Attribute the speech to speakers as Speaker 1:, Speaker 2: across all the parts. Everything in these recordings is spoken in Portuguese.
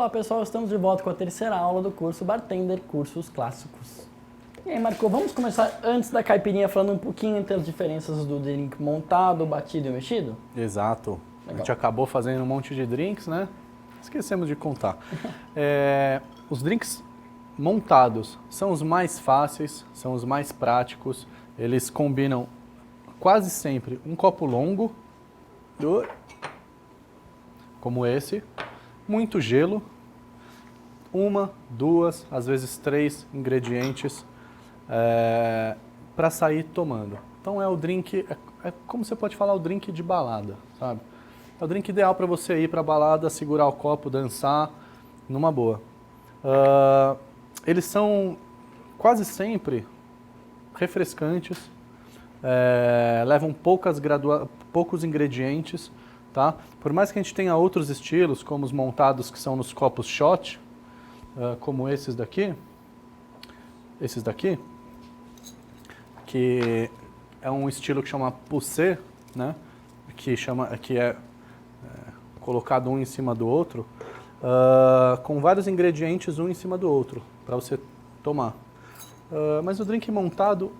Speaker 1: Olá pessoal, estamos de volta com a terceira aula do curso Bartender Cursos Clássicos. E aí Marco, vamos começar antes da caipirinha falando um pouquinho entre as diferenças do drink montado, batido e mexido?
Speaker 2: Exato.
Speaker 1: Legal.
Speaker 2: A gente acabou fazendo um monte de drinks, né? Esquecemos de contar. Os drinks montados são os mais fáceis, são os mais práticos. Eles combinam quase sempre um copo longo, como esse, muito gelo, uma, duas, às vezes três ingredientes para sair tomando. Então é o drink, é como você pode falar, o drink de balada, sabe? É o drink ideal para você ir para a balada, segurar o copo, dançar, numa boa. Eles são quase sempre refrescantes, levam poucos ingredientes, tá? Por mais que a gente tenha outros estilos, como os montados que são nos copos shot, como esses daqui, que é um estilo que chama poussé, né? Que é colocado um em cima do outro, com vários ingredientes um em cima do outro, para você tomar. Mas o drink montado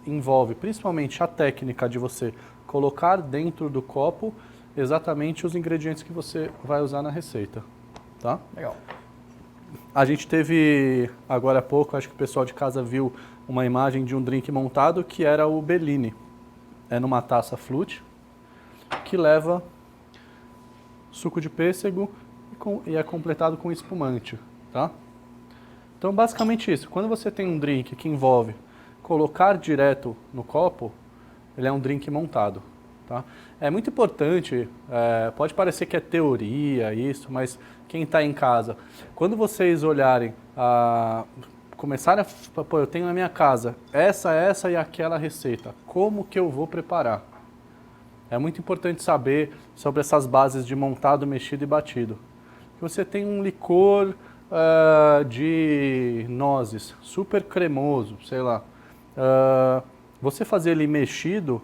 Speaker 2: envolve principalmente a técnica de você colocar dentro do copo exatamente os ingredientes que você vai usar na receita, tá?
Speaker 1: Legal.
Speaker 2: A gente teve, agora há pouco, acho que o pessoal de casa viu uma imagem de um drink montado que era o Bellini. É numa taça flute, que leva suco de pêssego e é completado com espumante, tá? Então, basicamente isso. Quando você tem um drink que envolve colocar direto no copo, ele é um drink montado, tá? É muito importante, pode parecer que é teoria isso, mas quem está em casa, quando vocês olharem, começarem a... Pô, eu tenho na minha casa essa e aquela receita, como que eu vou preparar? É muito importante saber sobre essas bases de montado, mexido e batido. Você tem um licor de nozes, super cremoso, sei lá. Você fazer ele mexido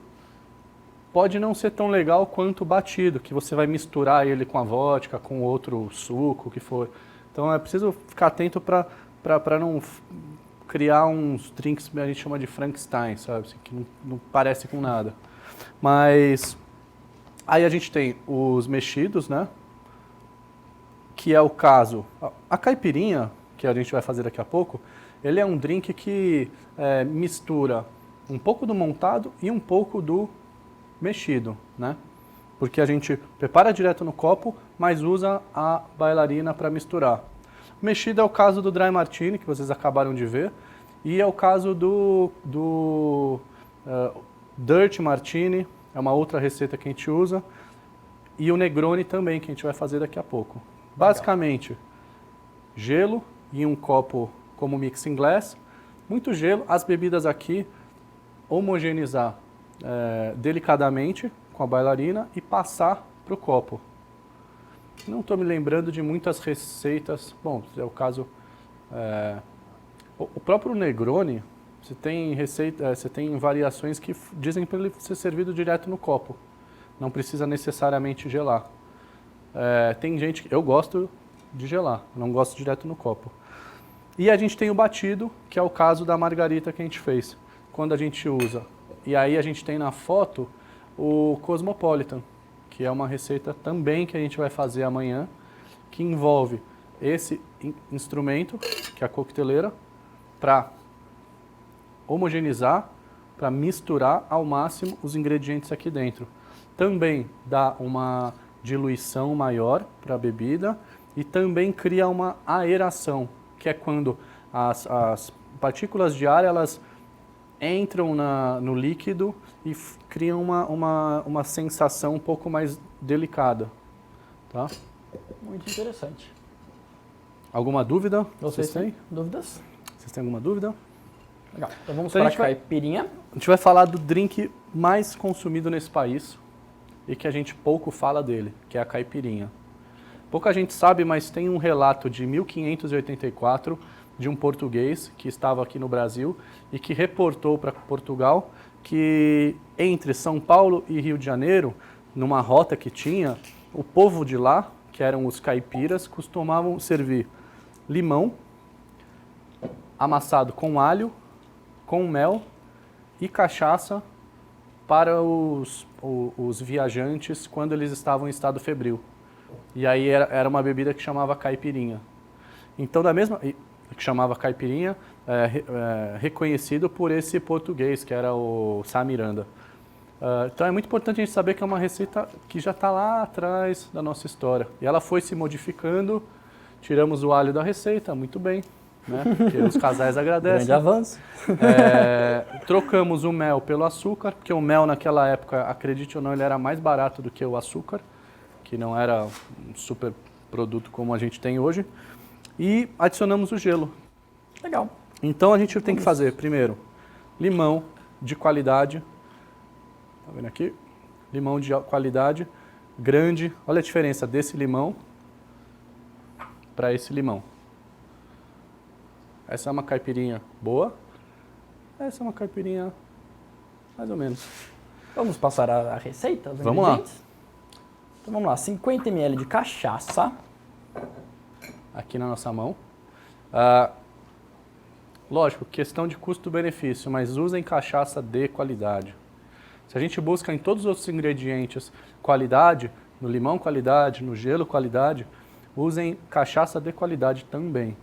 Speaker 2: pode não ser tão legal quanto batido, que você vai misturar ele com a vodka, com outro suco, o que for. Então é preciso ficar atento para não criar uns drinks que a gente chama de Frankenstein, sabe? Assim, que não parece com nada. Mas aí a gente tem os mexidos, né? Que é o caso... A caipirinha, que a gente vai fazer daqui a pouco, ele é um drink que mistura um pouco do montado e um pouco do mexido, né? Porque a gente prepara direto no copo, mas usa a bailarina para misturar. O mexido é o caso do Dry Martini, que vocês acabaram de ver, e é o caso do Dirty Martini, é uma outra receita que a gente usa, e o Negroni também, que a gente vai fazer daqui a pouco. Basicamente, gelo em um copo como mixing glass, muito gelo, as bebidas aqui, homogeneizar delicadamente com a bailarina e passar para o copo. Não estou me lembrando de muitas receitas. Bom, é o caso... o próprio Negroni, você tem variações que dizem para ele ser servido direto no copo. Não precisa necessariamente gelar. Tem gente que... Eu gosto de gelar, não gosto direto no copo. E a gente tem o batido, que é o caso da margarita que a gente fez. Quando a gente usa... E aí a gente tem na foto o Cosmopolitan, que é uma receita também que a gente vai fazer amanhã, que envolve esse instrumento, que é a coqueteleira, para homogeneizar, para misturar ao máximo os ingredientes aqui dentro. Também dá uma diluição maior para a bebida e também cria uma aeração, que é quando as partículas de ar, elas entram no líquido e criam uma sensação um pouco mais delicada, tá?
Speaker 1: Muito interessante.
Speaker 2: Alguma dúvida?
Speaker 1: Vocês têm dúvidas?
Speaker 2: Vocês têm alguma dúvida?
Speaker 1: Legal. Então vamos
Speaker 2: Então
Speaker 1: para a caipirinha.
Speaker 2: A gente vai falar do drink mais consumido nesse país e que a gente pouco fala dele, que é a caipirinha. Pouca gente sabe, mas tem um relato de 1584 de um português que estava aqui no Brasil e que reportou para Portugal que entre São Paulo e Rio de Janeiro, numa rota que tinha, o povo de lá que eram os caipiras, costumavam servir limão amassado com alho, com mel e cachaça para os viajantes quando eles estavam em estado febril. E aí era uma bebida que chamava caipirinha. Então, que chamava caipirinha, reconhecido por esse português, que era o Sá Miranda. Então é muito importante a gente saber que é uma receita que já está lá atrás da nossa história. E ela foi se modificando, tiramos o alho da receita, muito bem, né? Porque os casais agradecem.
Speaker 1: Grande avanço.
Speaker 2: Trocamos o mel pelo açúcar, porque o mel naquela época, acredite ou não, ele era mais barato do que o açúcar, que não era um super produto como a gente tem hoje. E adicionamos o gelo.
Speaker 1: Legal.
Speaker 2: Então a gente tem que fazer, primeiro, limão de qualidade. Tá vendo aqui? Limão de qualidade, grande. Olha a diferença desse limão para esse limão. Essa é uma caipirinha boa. Essa é uma caipirinha mais ou menos.
Speaker 1: Vamos passar a receita? Os
Speaker 2: Vamos lá.
Speaker 1: ingredientes? Então vamos lá, 50 ml de cachaça.
Speaker 2: Aqui na nossa mão. Lógico, questão de custo-benefício, mas usem cachaça de qualidade. Se a gente busca em todos os outros ingredientes qualidade, no limão qualidade, no gelo qualidade, usem cachaça de qualidade também.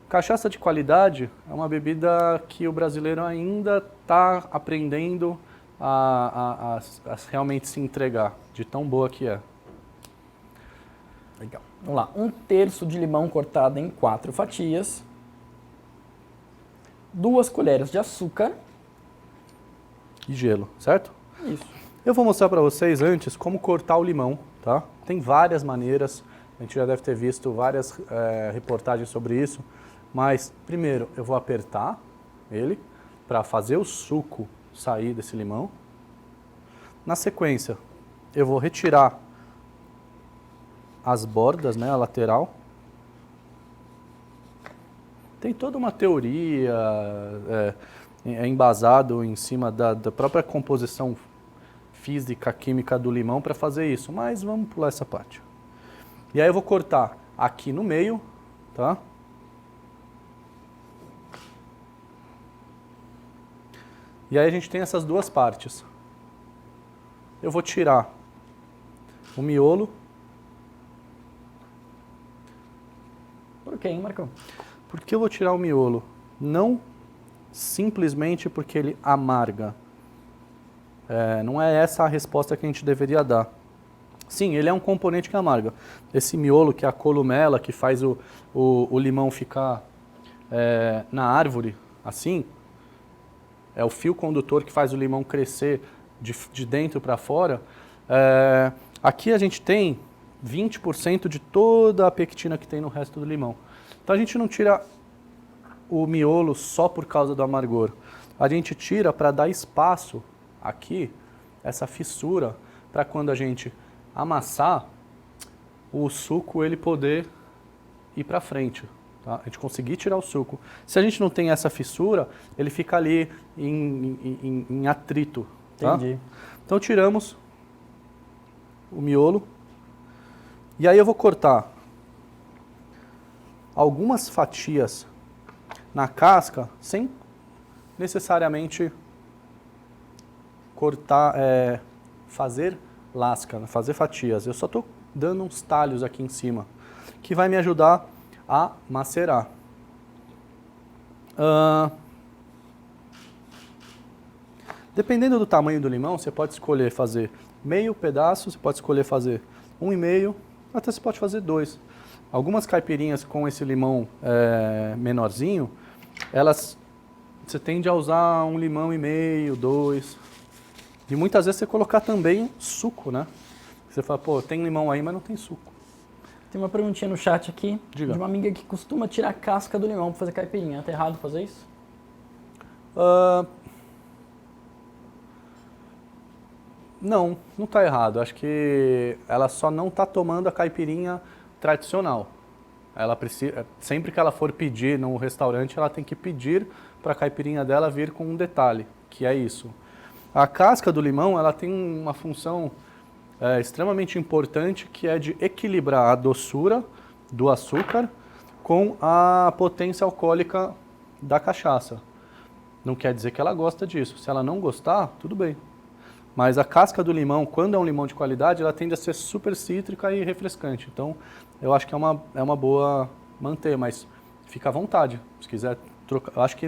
Speaker 2: Cachaça de qualidade é uma bebida que o brasileiro ainda está aprendendo a realmente se entregar, de tão boa que é.
Speaker 1: Legal. Vamos lá, 1/3 de limão cortado em 4 fatias, 2 colheres de açúcar
Speaker 2: E gelo, certo?
Speaker 1: Isso.
Speaker 2: Eu vou mostrar para vocês antes como cortar o limão, tá? Tem várias maneiras, a gente já deve ter visto várias reportagens sobre isso, mas primeiro eu vou apertar ele para fazer o suco sair desse limão. Na sequência, eu vou retirar as bordas, né, a lateral. Tem toda uma teoria embasado em cima da própria composição física, química do limão para fazer isso, mas vamos pular essa parte. E aí eu vou cortar aqui no meio, tá? E aí a gente tem essas duas partes. Eu vou tirar o miolo.
Speaker 1: Por quê, hein, Marcão?
Speaker 2: Por que eu vou tirar o miolo? Não simplesmente porque ele amarga. Não é essa a resposta que a gente deveria dar. Sim, ele é um componente que amarga. Esse miolo, que é a columela, que faz o limão ficar na árvore, assim, é o fio condutor que faz o limão crescer de dentro para fora. Aqui a gente tem 20% de toda a pectina que tem no resto do limão. Então a gente não tira o miolo só por causa do amargor. A gente tira para dar espaço aqui, essa fissura, para quando a gente amassar, o suco ele poder ir para frente. Tá? A gente conseguir tirar o suco. Se a gente não tem essa fissura, ele fica ali em atrito. Tá?
Speaker 1: Entendi.
Speaker 2: Então tiramos o miolo. E aí eu vou cortar algumas fatias na casca, sem necessariamente cortar, fazer lasca, fazer fatias. Eu só estou dando uns talhos aqui em cima, que vai me ajudar a macerar. Dependendo do tamanho do limão, você pode escolher fazer meio pedaço, você pode escolher fazer 1,5, até você pode fazer 2. Algumas caipirinhas com esse limão menorzinho, você tende a usar 1,5, 2. E muitas vezes você colocar também suco, né? Você fala, pô, tem limão aí, mas não tem suco.
Speaker 1: Tem uma perguntinha no chat aqui,
Speaker 2: Diga.
Speaker 1: de uma amiga que costuma tirar a casca do limão para fazer caipirinha. Tá errado fazer isso?
Speaker 2: Não está errado. Acho que ela só não está tomando a caipirinha tradicional. Ela precisa, sempre que ela for pedir no restaurante, ela tem que pedir para a caipirinha dela vir com um detalhe, que é isso. A casca do limão, ela tem uma função extremamente importante, que é de equilibrar a doçura do açúcar com a potência alcoólica da cachaça. Não quer dizer que ela gosta disso. Se ela não gostar, tudo bem. Mas a casca do limão, quando é um limão de qualidade, ela tende a ser super cítrica e refrescante. Então, eu acho que é uma boa manter, mas fica à vontade. Se quiser trocar, eu acho que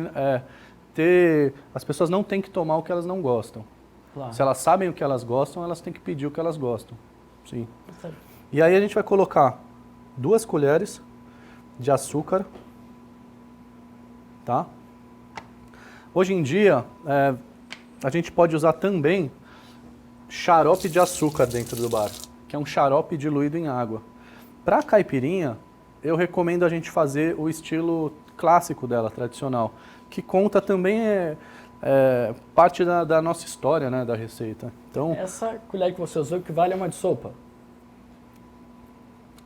Speaker 2: as pessoas não têm que tomar o que elas não gostam.
Speaker 1: Claro.
Speaker 2: Se elas sabem o que elas gostam, elas têm que pedir o que elas gostam. Sim.
Speaker 1: Certo.
Speaker 2: E aí a gente vai colocar 2 colheres de açúcar, tá? Hoje em dia, a gente pode usar também xarope de açúcar dentro do bar, que é um xarope diluído em água. Para caipirinha, eu recomendo a gente fazer o estilo clássico dela, tradicional, que conta também parte da nossa história, né, da receita. Então,
Speaker 1: Essa colher que você usou equivale a uma de sopa?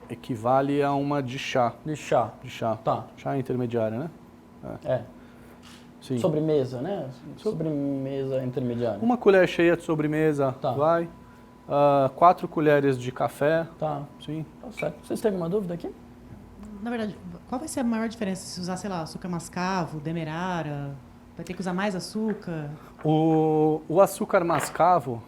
Speaker 2: equivale a uma de chá.
Speaker 1: De chá.
Speaker 2: De chá.
Speaker 1: Tá.
Speaker 2: Chá intermediário, né?
Speaker 1: É.
Speaker 2: Sim.
Speaker 1: Sobremesa, né? Sobremesa intermediária.
Speaker 2: Uma colher cheia de sobremesa,
Speaker 1: Tá.
Speaker 2: vai. 4 colheres de café,
Speaker 1: Tá.
Speaker 2: sim.
Speaker 1: Tá certo. Vocês têm alguma dúvida aqui?
Speaker 3: Na verdade, qual vai ser a maior diferença se usar, sei lá, açúcar mascavo, demerara? Vai ter que usar mais açúcar?
Speaker 2: O açúcar mascavo,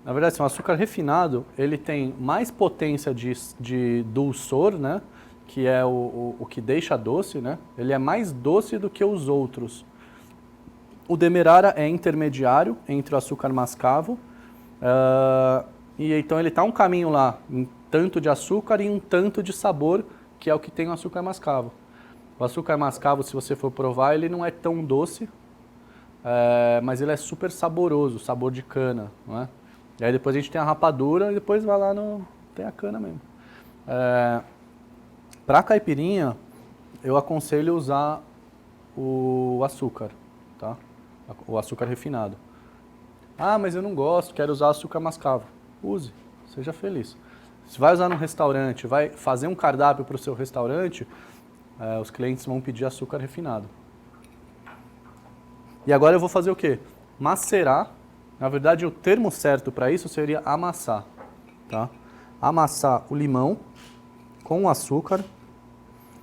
Speaker 2: na verdade, assim, o açúcar refinado, ele tem mais potência de dulçor, né? Que é o que deixa doce, né? Ele é mais doce do que os outros. O demerara é intermediário entre o açúcar mascavo. E então ele está um caminho lá, um tanto de açúcar e um tanto de sabor, que é o que tem o açúcar mascavo. O açúcar mascavo, se você for provar, ele não é tão doce, mas ele é super saboroso, sabor de cana, não é? E aí depois a gente tem a rapadura e depois vai lá tem a cana mesmo. Para caipirinha, eu aconselho usar o açúcar, tá? O açúcar refinado. Ah, mas eu não gosto, quero usar açúcar mascavo. Use, seja feliz. Se vai usar num restaurante, vai fazer um cardápio para o seu restaurante, os clientes vão pedir açúcar refinado. E agora eu vou fazer o quê? Macerar. Na verdade, o termo certo para isso seria amassar. Tá? Amassar o limão com o açúcar.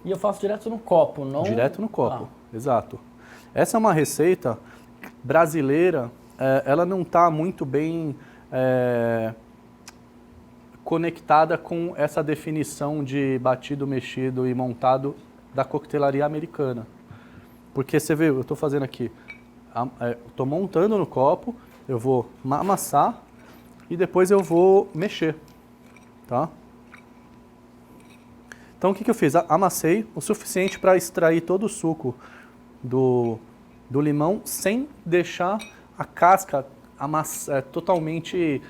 Speaker 1: E eu faço direto no copo, não...
Speaker 2: Direto no copo, exato. Essa é uma receita brasileira, ela não está muito bem conectada com essa definição de batido, mexido e montado da coquetelaria americana. Porque você vê, eu estou fazendo aqui, estou montando no copo, eu vou amassar e depois eu vou mexer, tá? Então o que eu fiz? Amassei o suficiente para extrair todo o suco do limão sem deixar a casca totalmente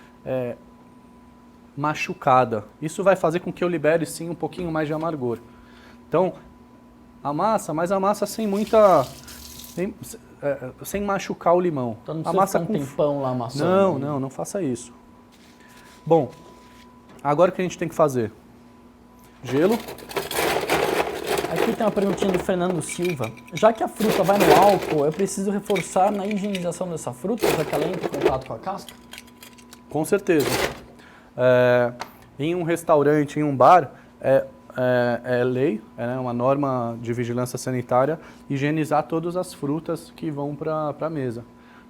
Speaker 2: machucada. Isso vai fazer com que eu libere sim um pouquinho mais de amargor. Então amassa, mas amassa sem muita... sem machucar o limão.
Speaker 1: Então não precisa ficar um tempão lá amassando.
Speaker 2: Não faça isso. Bom, agora o que a gente tem que fazer? Gelo.
Speaker 1: Aqui tem uma perguntinha do Fernando Silva. Já que a fruta vai no álcool, eu preciso reforçar na higienização dessa fruta, já que ela entra em contato com a casca?
Speaker 2: Com certeza. Em um restaurante, em um bar, é lei, é uma norma de vigilância sanitária, higienizar todas as frutas que vão para a mesa.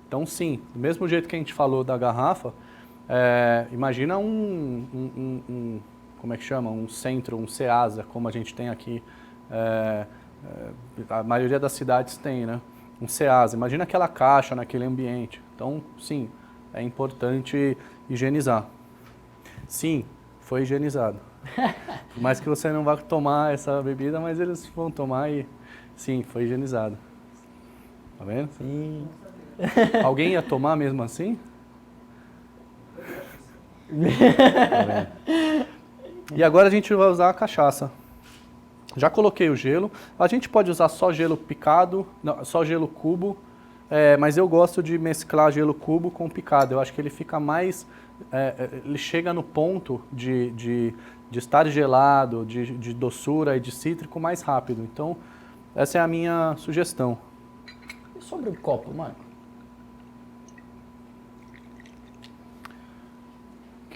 Speaker 2: Então, sim, do mesmo jeito que a gente falou da garrafa, imagina como é que chama? Um centro, um Ceasa, como a gente tem aqui, a maioria das cidades tem, né? Um Ceasa, imagina aquela caixa naquele ambiente. Então, sim, é importante higienizar. Sim, foi higienizado. Por mais que você não vá tomar essa bebida, mas eles vão tomar e sim, foi higienizado. Tá vendo?
Speaker 1: Sim.
Speaker 2: Alguém ia tomar mesmo assim? Tá vendo? E agora a gente vai usar a cachaça. Já coloquei o gelo. A gente pode usar só gelo picado, não, só gelo cubo, mas eu gosto de mesclar gelo cubo com picado. Eu acho que ele fica mais... ele chega no ponto de estar gelado, de doçura e de cítrico mais rápido. Então, essa é a minha sugestão.
Speaker 1: E sobre o copo, Marco?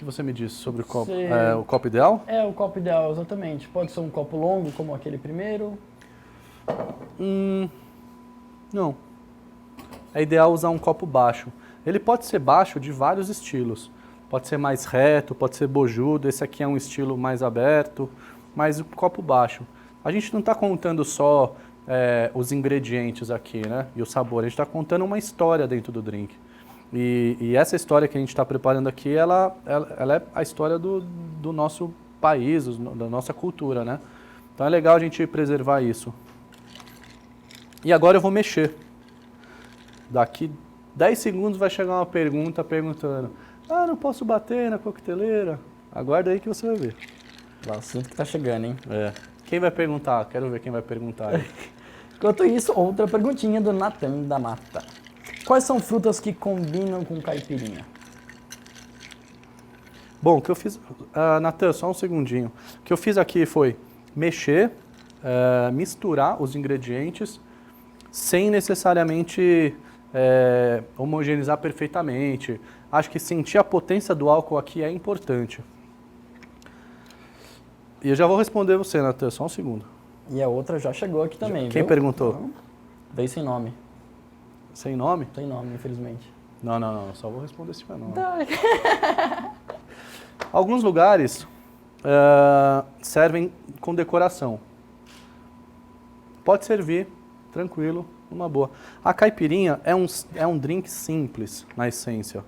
Speaker 2: O que você me disse sobre o copo?
Speaker 1: Você-
Speaker 2: O copo ideal?
Speaker 1: É o copo ideal, exatamente. Pode ser um copo longo, como aquele primeiro.
Speaker 2: Não. É ideal usar um copo baixo. Ele pode ser baixo de vários estilos. Pode ser mais reto, pode ser bojudo. Esse aqui é um estilo mais aberto, mas o copo baixo. A gente não está contando só os ingredientes aqui, né? E o sabor. A gente está contando uma história dentro do drink. E essa história que a gente está preparando aqui, ela é a história do nosso país, da nossa cultura, né? Então é legal a gente preservar isso. E agora eu vou mexer. Daqui 10 segundos vai chegar uma pergunta perguntando: ah, não posso bater na coqueteleira? Aguarda aí que você vai ver.
Speaker 1: O assunto que tá chegando, hein?
Speaker 2: Quem vai perguntar? Quero ver quem vai perguntar aí.
Speaker 1: Enquanto isso, outra perguntinha do Natan da Mata. Quais são frutas que combinam com caipirinha?
Speaker 2: Bom, o que eu fiz... Natan, só um segundinho. O que eu fiz aqui foi mexer, misturar os ingredientes sem necessariamente homogeneizar perfeitamente. Acho que sentir a potência do álcool aqui é importante. E eu já vou responder você, Natan, só um segundo.
Speaker 1: E a outra já chegou aqui também,
Speaker 2: Quem
Speaker 1: viu?
Speaker 2: perguntou?
Speaker 1: Não. Veio sem nome.
Speaker 2: Sem nome?
Speaker 1: Sem nome, infelizmente.
Speaker 2: Não, só vou responder se tiver nome.
Speaker 1: Tá.
Speaker 2: Alguns lugares servem com decoração. Pode servir, tranquilo, numa boa. A caipirinha é um drink simples, na essência.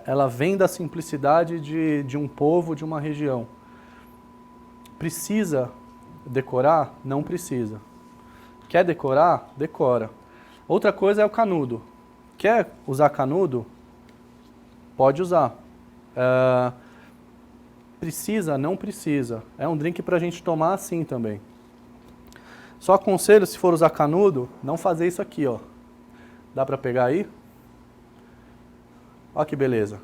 Speaker 2: Ela vem da simplicidade de um povo, de uma região. Precisa decorar? Não precisa. Quer decorar? Decora. Outra coisa é o canudo. Quer usar canudo? Pode usar. Precisa? Não precisa. É um drink para a gente tomar assim também. Só aconselho, se for usar canudo, não fazer isso aqui, ó. Dá para pegar aí? Ó que beleza.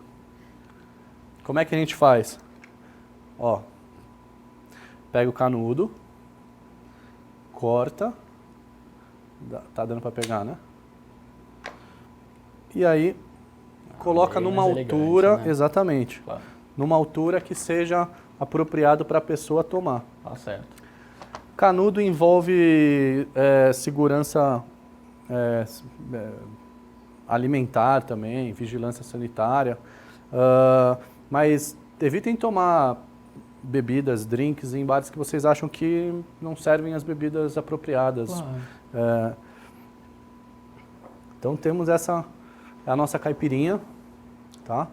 Speaker 2: Como é que a gente faz? Ó. Pega o canudo, corta. Tá dando para pegar, né? E aí, coloca
Speaker 1: Bem
Speaker 2: numa
Speaker 1: mais
Speaker 2: altura,
Speaker 1: elegante, né?
Speaker 2: exatamente,
Speaker 1: Claro.
Speaker 2: numa altura que seja apropriado para a pessoa tomar.
Speaker 1: Tá certo.
Speaker 2: Canudo envolve segurança alimentar também, vigilância sanitária, mas evitem tomar bebidas, drinks em bares que vocês acham que não servem as bebidas apropriadas.
Speaker 1: Claro.
Speaker 2: Então temos essa, a nossa caipirinha, tá?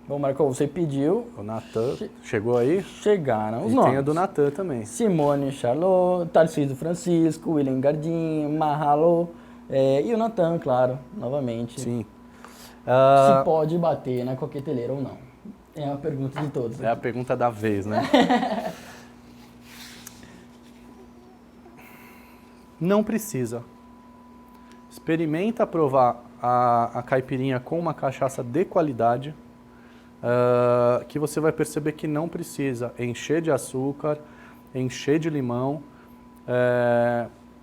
Speaker 1: Bom, Marco, você pediu,
Speaker 2: O Natan chegou aí.
Speaker 1: chegaram os
Speaker 2: E
Speaker 1: nomes.
Speaker 2: tem a do Natan também.
Speaker 1: Simone Charlot, Tarcísio Francisco, William Gardim, Mahalo e o Natan, claro, novamente.
Speaker 2: Sim.
Speaker 1: Se pode bater na coqueteleira ou não? É a pergunta de todos.
Speaker 2: É a pergunta da vez, né? Não precisa. Experimenta provar a caipirinha com uma cachaça de qualidade, que você vai perceber que não precisa encher de açúcar, encher de limão.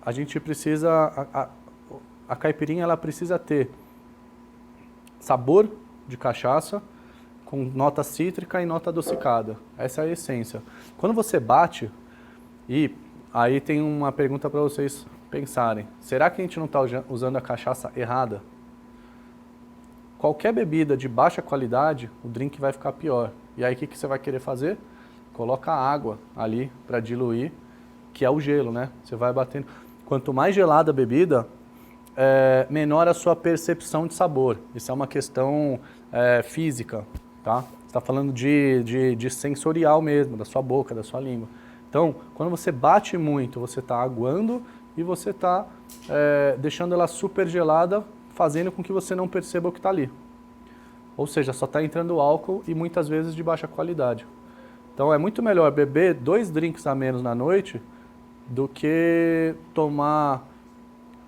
Speaker 2: A gente precisa... A caipirinha ela precisa ter sabor de cachaça, com nota cítrica e nota adocicada. Essa é a essência. Quando você bate, e aí tem uma pergunta para vocês pensarem. Será que a gente não está usando a cachaça errada? Qualquer bebida de baixa qualidade, o drink vai ficar pior. E aí o que você vai querer fazer? Coloca água ali para diluir, que é o gelo, né? Você vai batendo. Quanto mais gelada a bebida, menor a sua percepção de sabor. Isso é uma questão física, tá? Você está falando de sensorial mesmo, da sua boca, da sua língua. Então, quando você bate muito, você está aguando e você está deixando ela super gelada, fazendo com que você não perceba o que está ali. Ou seja, só está entrando álcool e muitas vezes de baixa qualidade. Então, é muito melhor beber 2 drinks a menos na noite do que tomar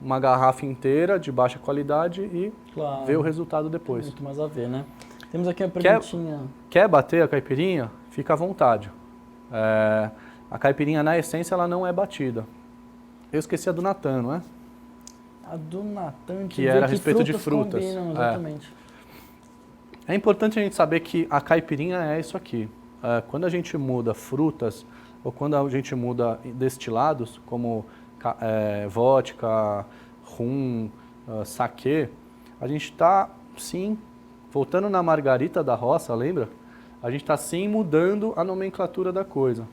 Speaker 2: uma garrafa inteira de baixa qualidade e
Speaker 1: Claro.
Speaker 2: ver o resultado depois.
Speaker 1: Muito mais a ver, né? Temos aqui uma perguntinha.
Speaker 2: Quer bater a caipirinha? Fica à vontade. A caipirinha, na essência, ela não é batida. Eu esqueci a do Natan, não é?
Speaker 1: A do Natan,
Speaker 2: Que era a respeito de frutas.
Speaker 1: Combinam, exatamente.
Speaker 2: É importante a gente saber que a caipirinha é isso aqui. Quando a gente muda frutas ou quando a gente muda destilados, como vodka, rum, saquê, a gente está, sim, voltando na margarita da roça, lembra? A gente está, sim, mudando a nomenclatura da coisa.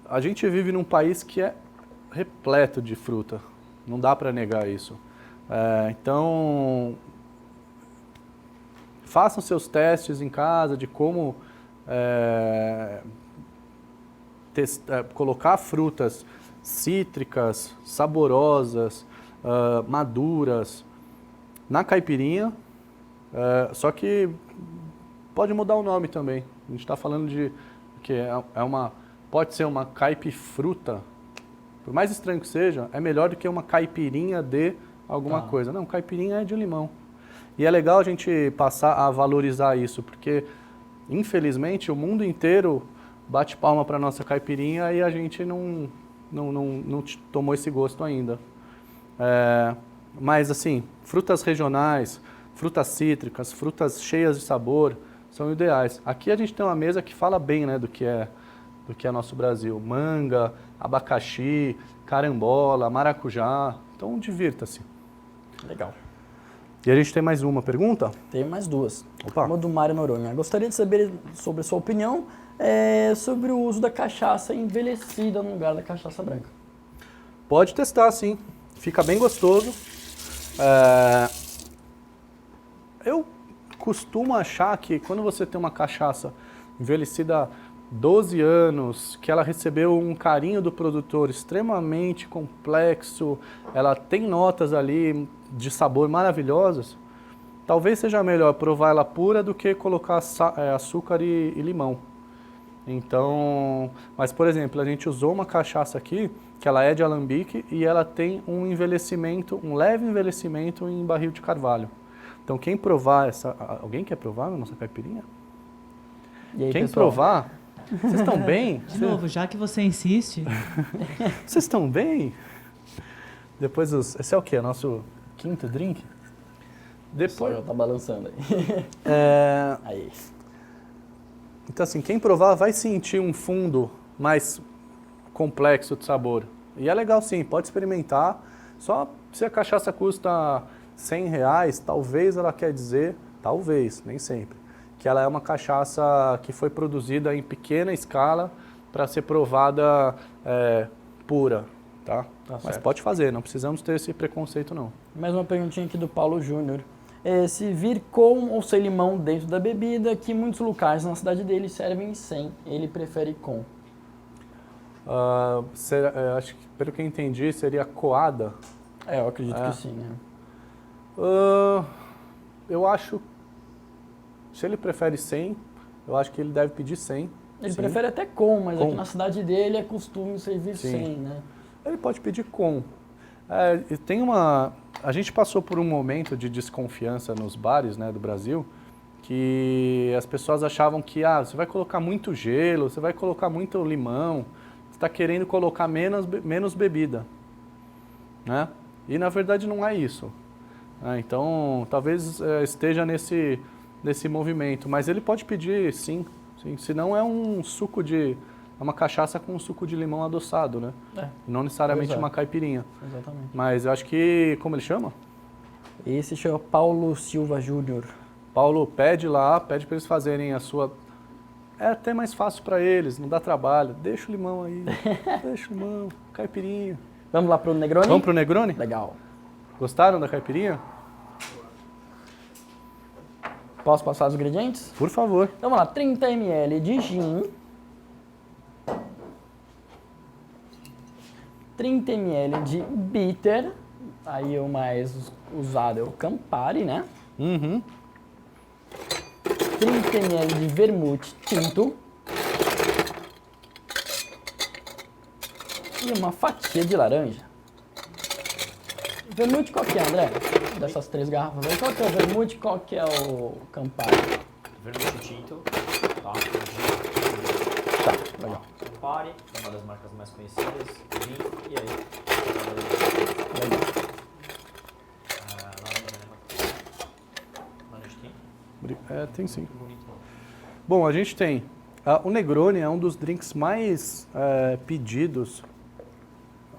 Speaker 2: A gente vive num país que é repleto de fruta, não dá para negar isso. Então, façam seus testes em casa de como colocar frutas cítricas, saborosas, maduras na caipirinha, só que pode mudar o nome também. A gente está falando de que pode ser uma caipifruta. Por mais estranho que seja, é melhor do que uma caipirinha de alguma coisa. Não, caipirinha é de limão. E é legal a gente passar a valorizar isso, porque, infelizmente, o mundo inteiro bate palma para a nossa caipirinha e a gente não tomou esse gosto ainda. Mas, assim, frutas regionais, frutas cítricas, frutas cheias de sabor, são ideais. Aqui a gente tem uma mesa que fala bem, né, do que é nosso Brasil. Manga, abacaxi, carambola, maracujá. Então, divirta-se.
Speaker 1: Legal.
Speaker 2: E a gente tem mais uma pergunta?
Speaker 1: Tenho mais duas.
Speaker 2: Opa.
Speaker 1: Uma do Mário Noronha. Gostaria de saber sobre a sua opinião sobre o uso da cachaça envelhecida no lugar da cachaça branca.
Speaker 2: Pode testar, sim. Fica bem gostoso. Eu costumo achar que quando você tem uma cachaça envelhecida 12 anos, que ela recebeu um carinho do produtor extremamente complexo, ela tem notas ali de sabor maravilhosas, talvez seja melhor provar ela pura do que colocar açúcar e limão. Então, mas por exemplo, a gente usou uma cachaça aqui, que ela é de alambique e ela tem um envelhecimento, um leve envelhecimento em barril de carvalho. Então quem provar alguém quer provar a nossa caipirinha?
Speaker 1: E aí,
Speaker 2: Quem
Speaker 1: pessoal?
Speaker 2: provar? Vocês estão bem?
Speaker 3: De novo, já que você insiste,
Speaker 2: Vocês estão bem? Depois esse é o quê? Nosso quinto drink?
Speaker 1: Depois
Speaker 2: Depois.
Speaker 1: já tá balançando aí. Aí.
Speaker 2: Então assim, quem provar vai sentir um fundo mais complexo de sabor. E é legal sim, pode experimentar. Só se a cachaça custa R$100, talvez ela quer dizer, talvez, nem sempre, que ela é uma cachaça que foi produzida em pequena escala para ser provada pura, tá? Mas
Speaker 1: certo.
Speaker 2: pode fazer, não precisamos ter esse preconceito não.
Speaker 1: Mais uma perguntinha aqui do Paulo Júnior. Se vir com ou sem limão dentro da bebida, que muitos locais na cidade dele servem sem, ele prefere com.
Speaker 2: Acho que, pelo que eu entendi, seria coada.
Speaker 1: Eu acredito que sim, né?
Speaker 2: Eu acho, se ele prefere sem, eu acho que ele deve pedir sem.
Speaker 1: Ele
Speaker 2: sim.
Speaker 1: prefere até com, mas
Speaker 2: Com.
Speaker 1: aqui na cidade dele é costume servir
Speaker 2: Sim.
Speaker 1: sem, né?
Speaker 2: Ele pode pedir com. A gente passou por um momento de desconfiança nos bares, né, do Brasil, que as pessoas achavam que você vai colocar muito gelo, você vai colocar muito limão, você está querendo colocar menos bebida, né? E na verdade não é isso. Então talvez esteja nesse movimento, mas ele pode pedir sim, se não é um suco é uma cachaça com um suco de limão adoçado, né? Não necessariamente
Speaker 1: Pois é.
Speaker 2: uma caipirinha.
Speaker 1: Exatamente.
Speaker 2: Mas eu acho que, como ele chama?
Speaker 1: Esse chama Paulo Silva Júnior.
Speaker 2: Paulo, pede para eles fazerem a sua... É até mais fácil para eles, não dá trabalho. Deixa o limão aí, deixa o limão, caipirinha.
Speaker 1: Vamos lá pro Negroni?
Speaker 2: Vamos pro Negroni?
Speaker 1: Legal.
Speaker 2: Gostaram da caipirinha?
Speaker 1: Posso passar os ingredientes?
Speaker 2: Por favor.
Speaker 1: Então vamos lá, 30 ml de gin, 30 ml de bitter, aí o mais usado é o Campari, né?
Speaker 2: Uhum.
Speaker 1: 30 ml de vermute tinto e uma fatia de laranja. Vermute qual que é, André? Dessas 3 garrafas aí, qual que é o vermute e qual que é o Campari?
Speaker 4: Vermute tinto, tá?
Speaker 1: Tá, legal.
Speaker 4: Campari, é uma das marcas mais conhecidas, gin, e aí?
Speaker 1: Legal.
Speaker 4: Laranja, né? Laranja
Speaker 2: Tem sim. Bom, a gente tem... o Negroni é um dos drinks mais pedidos,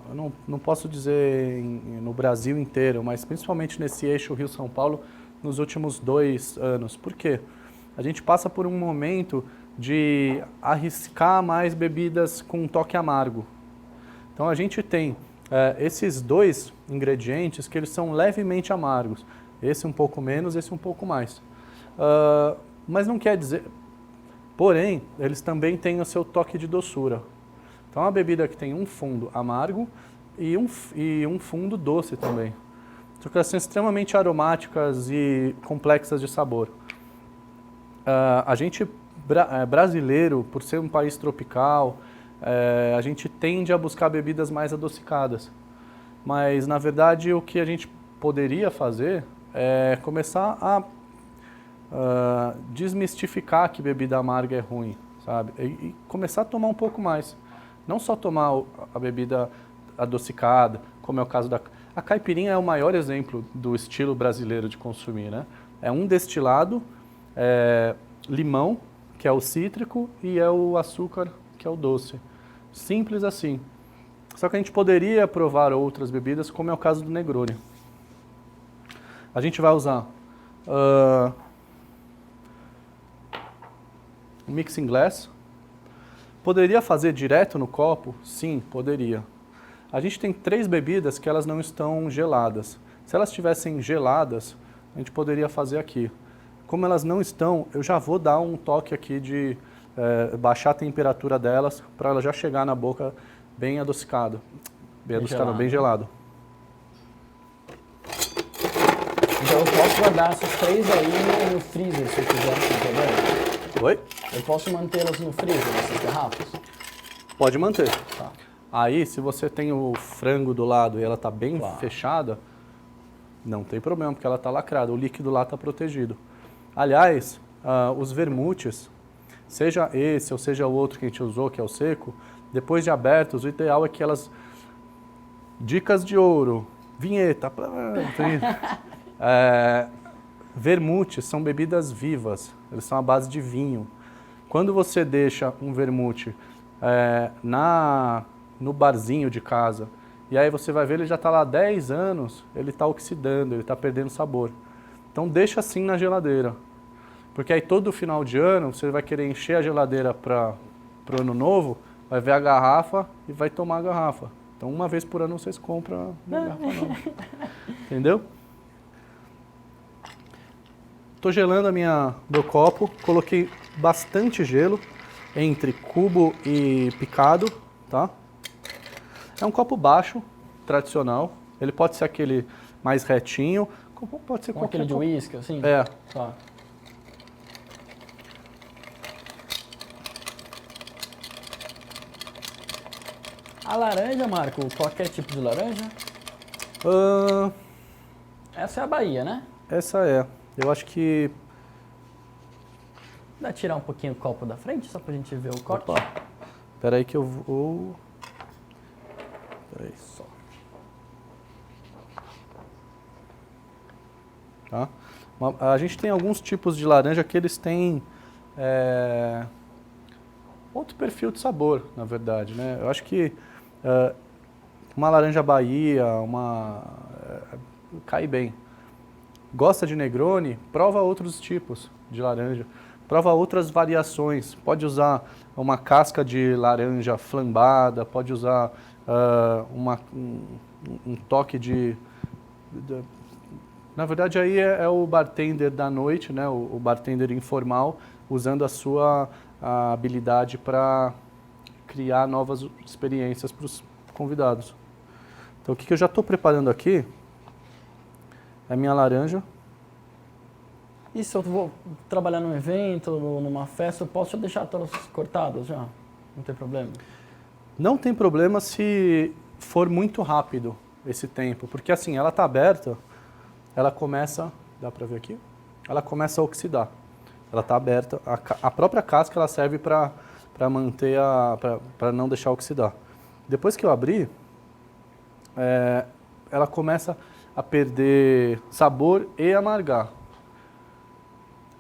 Speaker 2: eu não posso dizer no Brasil inteiro, mas principalmente nesse eixo Rio-São Paulo, nos últimos 2 anos. Por quê? A gente passa por um momento de arriscar mais bebidas com um toque amargo. Então a gente tem esses 2 ingredientes que eles são levemente amargos. Esse um pouco menos, esse um pouco mais. Mas não quer dizer... Porém, eles também têm o seu toque de doçura. Então é uma bebida que tem um fundo amargo e um fundo doce também. Só que elas são extremamente aromáticas e complexas de sabor. A gente, brasileiro, por ser um país tropical, a gente tende a buscar bebidas mais adocicadas. Mas, na verdade, o que a gente poderia fazer é começar a desmistificar que bebida amarga é ruim, sabe? E começar a tomar um pouco mais. Não só tomar a bebida adocicada, como é o caso da... A caipirinha é o maior exemplo do estilo brasileiro de consumir, né? É um destilado, limão, que é o cítrico, e é o açúcar, que é o doce. Simples assim. Só que a gente poderia provar outras bebidas, como é o caso do Negroni. A gente vai usar um mixing glass. Poderia fazer direto no copo? Sim, poderia. A gente tem 3 bebidas que elas não estão geladas. Se elas estivessem geladas, a gente poderia fazer aqui. Como elas não estão, eu já vou dar um toque aqui de baixar a temperatura delas para ela já chegar na boca bem adocicado. Bem adocicado, bem gelado.
Speaker 1: Então eu posso guardar essas 3 aí no freezer, se eu quiser, sem problema?
Speaker 2: Oi?
Speaker 1: Eu posso mantê-las no freezer, essas garrafas?
Speaker 2: Pode manter.
Speaker 1: Tá.
Speaker 2: Aí, se você tem o frango do lado e ela está bem
Speaker 1: Claro.
Speaker 2: fechada, não tem problema, porque ela está lacrada, o líquido lá está protegido. Aliás, os vermutes, seja esse ou seja o outro que a gente usou, que é o seco, depois de abertos, o ideal é que elas... Dicas de ouro, vinheta... vermutes são bebidas vivas, eles são à base de vinho. Quando você deixa um vermute no barzinho de casa, e aí você vai ver, ele já está lá há 10 anos, ele está oxidando, ele está perdendo sabor. Então deixa assim na geladeira, porque aí todo final de ano você vai querer encher a geladeira para o ano novo, vai ver a garrafa e vai tomar a garrafa. Então uma vez por ano vocês compram uma garrafa nova. Entendeu? Estou gelando meu copo, coloquei bastante gelo entre cubo e picado, tá? É um copo baixo, tradicional. Ele pode ser aquele mais retinho, pode ser
Speaker 1: Com
Speaker 2: qualquer
Speaker 1: aquele de
Speaker 2: copo.
Speaker 1: uísque, assim?
Speaker 2: É.
Speaker 1: Tá. A laranja, Marco, qualquer tipo de laranja? Essa é a Bahia, né?
Speaker 2: Essa é. Eu acho que...
Speaker 1: Dá tirar um pouquinho o copo da frente, só pra gente ver o corte?
Speaker 2: Opa. Espera aí que eu vou... Espera aí só. Tá? A gente tem alguns tipos de laranja que eles têm outro perfil de sabor, na verdade, né? Eu acho que uma laranja Bahia, cai bem. Gosta de Negroni? Prova outros tipos de laranja. Prova outras variações. Pode usar uma casca de laranja flambada, pode usar um toque Na verdade, aí é o bartender da noite, né? O bartender informal, usando a sua habilidade para criar novas experiências para os convidados. Então, o que eu já estou preparando aqui é a minha laranja.
Speaker 1: E se eu vou trabalhar num evento, numa festa, eu posso deixar todas cortadas já? Não tem problema?
Speaker 2: Não tem problema se for muito rápido esse tempo, porque assim, ela está aberta, ela começa, dá para ver aqui? Ela começa a oxidar. Ela está aberta, a própria casca ela serve para manter, para não deixar oxidar. Depois que eu abrir, ela começa a perder sabor e amargar.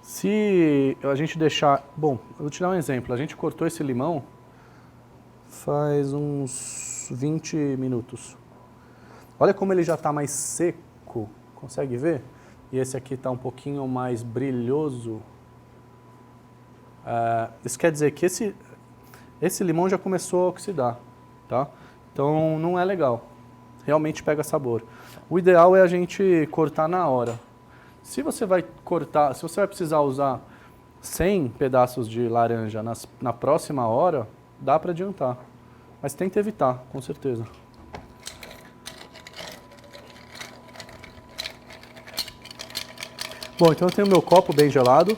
Speaker 2: Se a gente deixar... Bom, eu vou te dar um exemplo. A gente cortou esse limão faz uns 20 minutos. Olha como ele já está mais seco. Consegue ver? E esse aqui está um pouquinho mais brilhoso. Isso quer dizer que esse limão já começou a oxidar, tá? Então não é legal. Realmente pega sabor. O ideal é a gente cortar na hora. Se você vai cortar, se você vai precisar usar 100 pedaços de laranja na próxima hora, dá para adiantar. Mas tenta evitar, com certeza. Bom, então eu tenho o meu copo bem gelado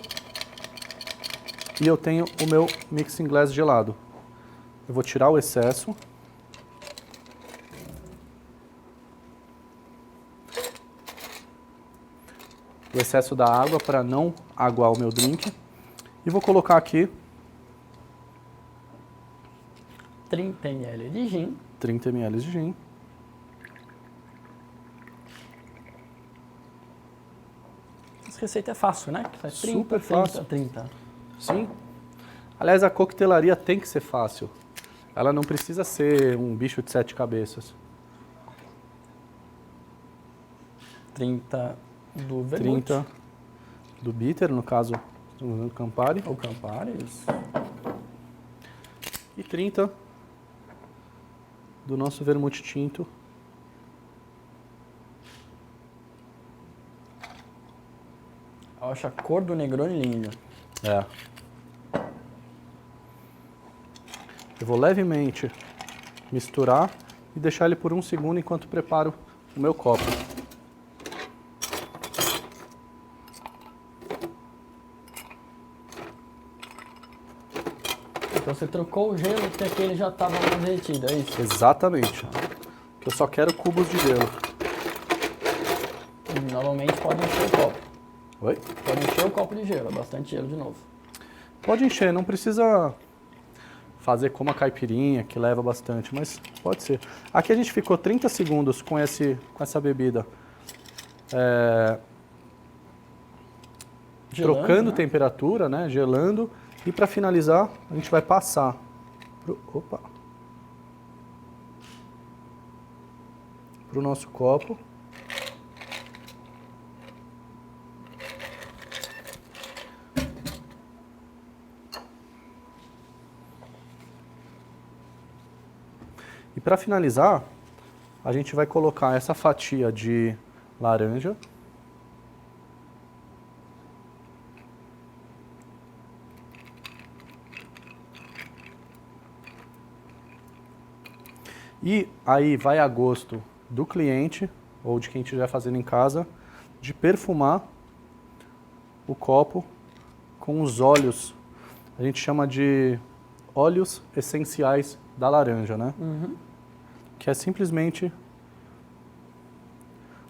Speaker 2: e eu tenho o meu mixing glass gelado. Eu vou tirar o excesso. O excesso da água para não aguar o meu drink. E vou colocar aqui
Speaker 1: 30 ml de gin.
Speaker 2: 30 ml de gin.
Speaker 1: Essa receita é fácil, né? Que faz 30,
Speaker 2: Super
Speaker 1: 30,
Speaker 2: fácil.
Speaker 1: 30.
Speaker 2: Sim. Aliás, a coquetelaria tem que ser fácil. Ela não precisa ser um bicho de 7 cabeças.
Speaker 1: 30 do vermute.
Speaker 2: 30 do bitter, no caso, estamos usando Campari.
Speaker 1: Ou Campari, isso.
Speaker 2: E 30 do nosso vermute tinto.
Speaker 1: Eu acho a cor do Negroni linda.
Speaker 2: É. Eu vou levemente misturar e deixar ele por um segundo enquanto preparo o meu copo.
Speaker 1: Então você trocou o gelo porque aquele já estava mais derretido, é isso?
Speaker 2: Exatamente. Eu só quero cubos de gelo.
Speaker 1: E normalmente pode encher o copo.
Speaker 2: Oi?
Speaker 1: Pode encher o copo de gelo, é bastante gelo de novo.
Speaker 2: Pode encher, não precisa fazer como a caipirinha, que leva bastante, mas pode ser. Aqui a gente ficou 30 segundos com essa bebida
Speaker 1: Gelando,
Speaker 2: trocando
Speaker 1: né?
Speaker 2: temperatura, né, gelando, e para finalizar a gente vai passar pro nosso copo. E para finalizar, a gente vai colocar essa fatia de laranja. E aí vai a gosto do cliente, ou de quem estiver fazendo em casa, de perfumar o copo com os óleos. A gente chama de óleos essenciais da laranja, né?
Speaker 1: Uhum.
Speaker 2: Que é simplesmente...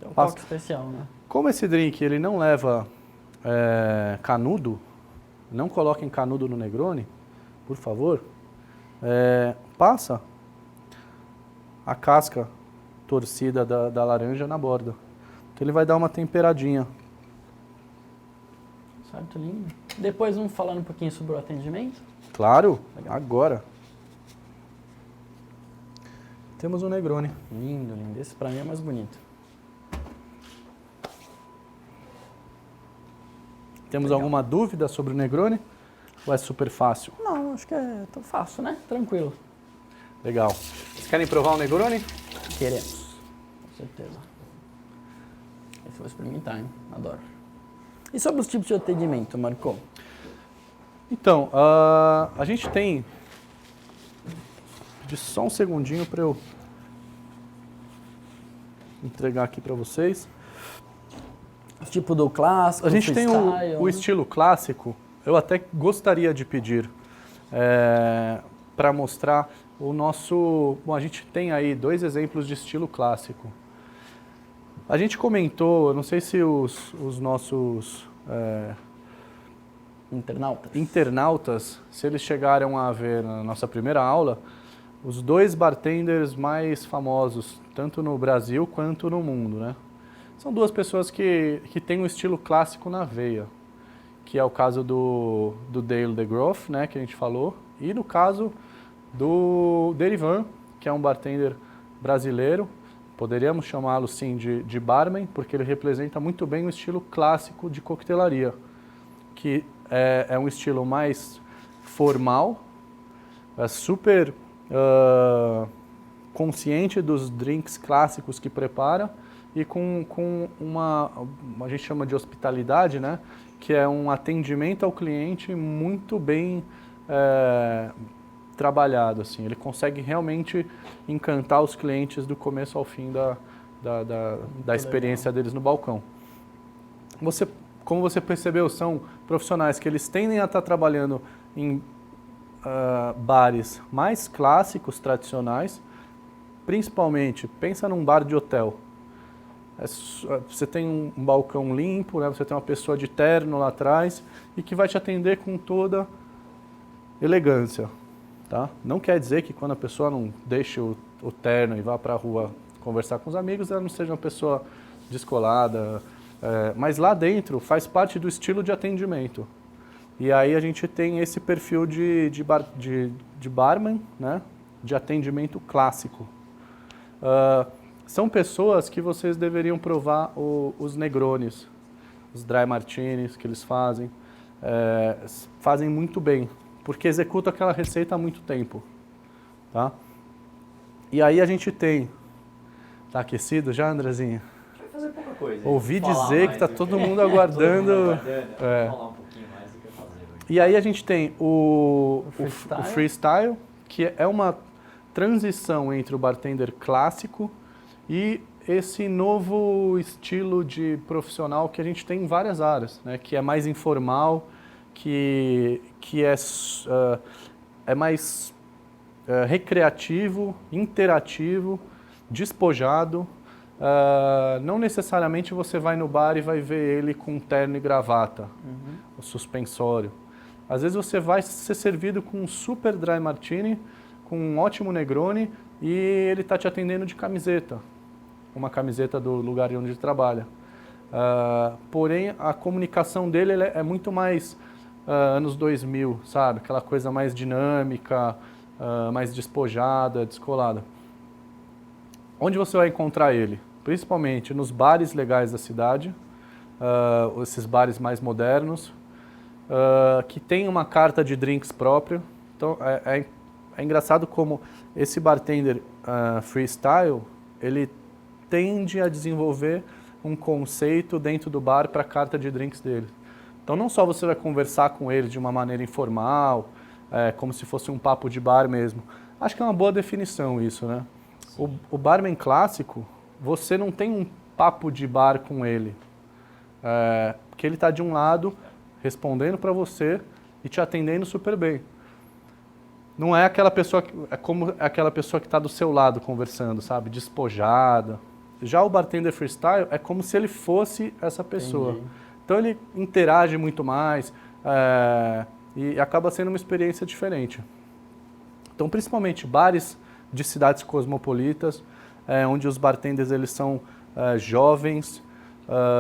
Speaker 1: É um
Speaker 2: Passa-
Speaker 1: toque especial, né?
Speaker 2: Como esse drink ele não leva canudo, não coloquem canudo no Negroni, por favor. Passa a casca torcida da laranja na borda. Então ele vai dar uma temperadinha.
Speaker 1: Certo, lindo. Depois vamos falar um pouquinho sobre o atendimento.
Speaker 2: Claro,
Speaker 1: Legal.
Speaker 2: agora. Temos um Negroni.
Speaker 1: Lindo, lindo. Esse pra mim é mais bonito.
Speaker 2: Temos
Speaker 1: Legal.
Speaker 2: alguma dúvida sobre o Negroni? Ou é super fácil?
Speaker 1: Não, acho que é tão fácil, né? Tranquilo.
Speaker 2: Legal. Vocês querem provar o Negroni?
Speaker 1: Queremos. Com certeza. Esse eu vou experimentar, hein? Adoro. E sobre os tipos de atendimento, Marco?
Speaker 2: Então, a gente tem... De só um segundinho para eu entregar aqui para vocês.
Speaker 1: Tipo do clássico,
Speaker 2: A gente tem
Speaker 1: freestyle,
Speaker 2: o
Speaker 1: né?
Speaker 2: estilo clássico. Eu até gostaria de pedir para mostrar o nosso... Bom, a gente tem aí 2 exemplos de estilo clássico. A gente comentou, eu não sei se os nossos
Speaker 1: Internautas.
Speaker 2: internautas, se eles chegaram a ver na nossa primeira aula, os 2 bartenders mais famosos, tanto no Brasil quanto no mundo, né? São 2 pessoas que têm um estilo clássico na veia, que é o caso do Dale DeGroff, né, que a gente falou, e no caso do Derivan, que é um bartender brasileiro. Poderíamos chamá-lo sim de barman, porque ele representa muito bem o estilo clássico de coquetelaria, que é um estilo mais formal, super consciente dos drinks clássicos que prepara e com a gente chama de hospitalidade, né? Que é um atendimento ao cliente muito bem trabalhado, assim. Ele consegue realmente encantar os clientes do começo ao fim da experiência deles no balcão. Como você percebeu, são profissionais que eles tendem a estar trabalhando em bares mais clássicos, tradicionais, principalmente, pensa num bar de hotel. Você tem um balcão limpo, né? Você tem uma pessoa de terno lá atrás e que vai te atender com toda elegância. Tá? Não quer dizer que quando a pessoa não deixa o terno e vá para a rua conversar com os amigos, ela não seja uma pessoa descolada, mas lá dentro faz parte do estilo de atendimento. E aí a gente tem esse perfil de barman, né? De atendimento clássico. São pessoas que vocês deveriam provar os Negronis, os Dry Martinis que eles fazem. Fazem muito bem, porque executam aquela receita há muito tempo. Tá? E aí a gente tem... Tá aquecido já, Andrezinho?
Speaker 4: Vai fazer pouca coisa.
Speaker 2: Ouvi dizer que está todo mundo aguardando.
Speaker 4: Vamos falar um pouquinho mais do que fazer hoje.
Speaker 2: E aí a gente tem o freestyle, que é uma transição entre o bartender clássico e esse novo estilo de profissional que a gente tem em várias áreas, né? Que é mais informal, que é mais recreativo, interativo, despojado. Não necessariamente você vai no bar e vai ver ele com terno e gravata, o suspensório. Às vezes você vai ser servido com um super dry martini, com um ótimo Negroni e ele está te atendendo de camiseta, uma camiseta do lugar onde ele trabalha. Porém, a comunicação dele é muito mais anos 2000, sabe? Aquela coisa mais dinâmica, mais despojada, descolada. Onde você vai encontrar ele? Principalmente nos bares legais da cidade, esses bares mais modernos, que tem uma carta de drinks própria. Então, é engraçado como esse bartender freestyle, ele tende a desenvolver um conceito dentro do bar para a carta de drinks dele. Então, não só você vai conversar com ele de uma maneira informal, como se fosse um papo de bar mesmo. Acho que é uma boa definição isso, né? O barman clássico, você não tem um papo de bar com ele, porque ele está de um lado respondendo para você e te atendendo super bem. Não é aquela pessoa, é como aquela pessoa que está do seu lado conversando, sabe? Despojada. Já o bartender freestyle é como se ele fosse essa pessoa.
Speaker 1: Entendi.
Speaker 2: Então ele interage muito mais e acaba sendo uma experiência diferente. Então, principalmente bares de cidades cosmopolitas, onde os bartenders eles são jovens,